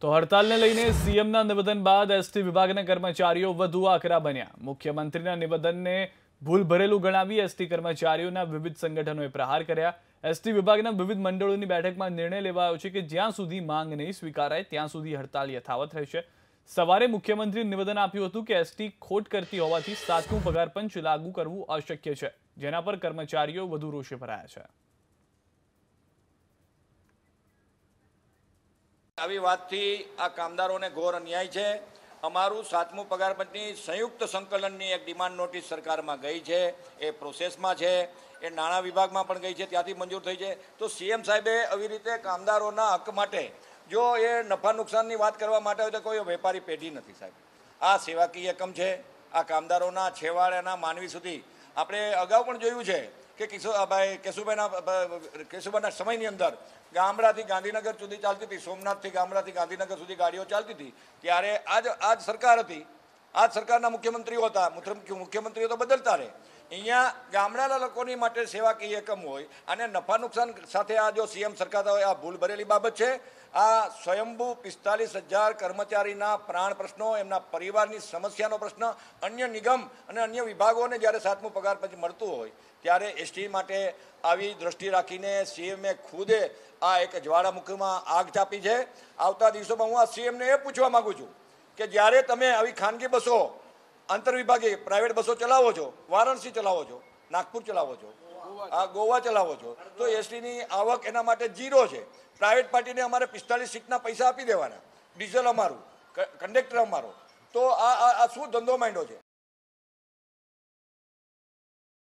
તો હડતાલને લઈને સીએમના નિવેદન બાદ એસટી વિભાગના કર્મચારીઓ વધુ આકરા બન્યા। મુખ્યમંત્રીના નિવેદનને ભૂલભરેલું ગણાવી એસટી કર્મચારીઓના વિવિધ સંગઠનોએ પ્રહાર કર્યા। એસટી વિભાગના વિવિધ મંડળોની બેઠકમાં નિર્ણય લેવાયો છે કે જ્યાં સુધી માંગ નહીં સ્વીકારાય ત્યાં સુધી હડતાલ યથાવત રહેશે। સવારે મુખ્યમંત્રીએ નિવેદન આપ્યું હતું કે એસટી ખોટ કરતી હોવાથી 7મું પગાર પંચ લાગુ કરવું અશક્ય છે, જેના પર કર્મચારીઓ વધુ રોષે ભરાયા છે। આવી વાતથી આ કામદારોને ઘોર અન્યાય છે। અમારું 7મું પગાર પંચની સંયુક્ત સંકલનની એક ડિમાન્ડ નોટિસ સરકારમાં ગઈ છે, એ પ્રોસેસમાં છે, એ નાણાં વિભાગમાં પણ ગઈ છે, ત્યાંથી મંજૂર થઈ છે। તો સીએમ સાહેબે આવી રીતે કામદારોના હક માટે જો એ નફા નુકસાનની વાત કરવા માટે હોય તો કોઈ વેપારી પેઢી નથી સાહેબ। આ સેવાકીય એકમ છે, આ કામદારોના છેવાડાના માનવી સુધી આપણે અગાઉ પણ જોયું છે કે કેશુભાઈના સમયની અંદર ગામડાથી ગાંધીનગર સુધી ચાલતી હતી, સોમનાથથી ગામડાથી ગાંધીનગર સુધી ગાડીઓ ચાલતી હતી, ત્યારે આજ સરકાર હતી, આજ સરકારના મુખ્યમંત્રીઓ હતા, મુખ્યમંત્રીઓ તો બદલતા રહે। અહીંયા ગામડાના લોકોની માટે સેવાકીય એકમ હોય અને નફા નુકસાન સાથે આ જો સીએમ સરકાર હોય, આ ભૂલ ભરેલી બાબત છે। આ સ્વયંભૂ 45,000 કર્મચારીના પ્રાણ પ્રશ્નો, એમના પરિવારની સમસ્યાનો પ્રશ્ન, અન્ય નિગમ અને અન્ય વિભાગોને જ્યારે 7મું પગાર પંચ મળતું હોય ત્યારે એસટી માટે આવી દ્રષ્ટિ રાખીને સીએમએ ખુદે આ એક જ્વાળામુખીમાં આગ ચાપી છે। આવતા દિવસોમાં હું આ સીએમને એ પૂછવા માગું છું કે જ્યારે તમે આવી ખાનગી બસો, આંતરવિભાગીય પ્રાઇવેટ બસો ચલાવો છો, વારાણસી ચલાવો છો, નાગપુર ચલાવો છો, આ ગોવા ચલાવો છો, તો એસટીની આવક એના માટે 0 છે। પ્રાઇવેટ પાર્ટીને અમારે 45 સીટના પૈસા આપી દેવાના, ડીઝલ અમારું, કંડક્ટર અમારો, તો આ શું ધંધો માંડ્યો છે?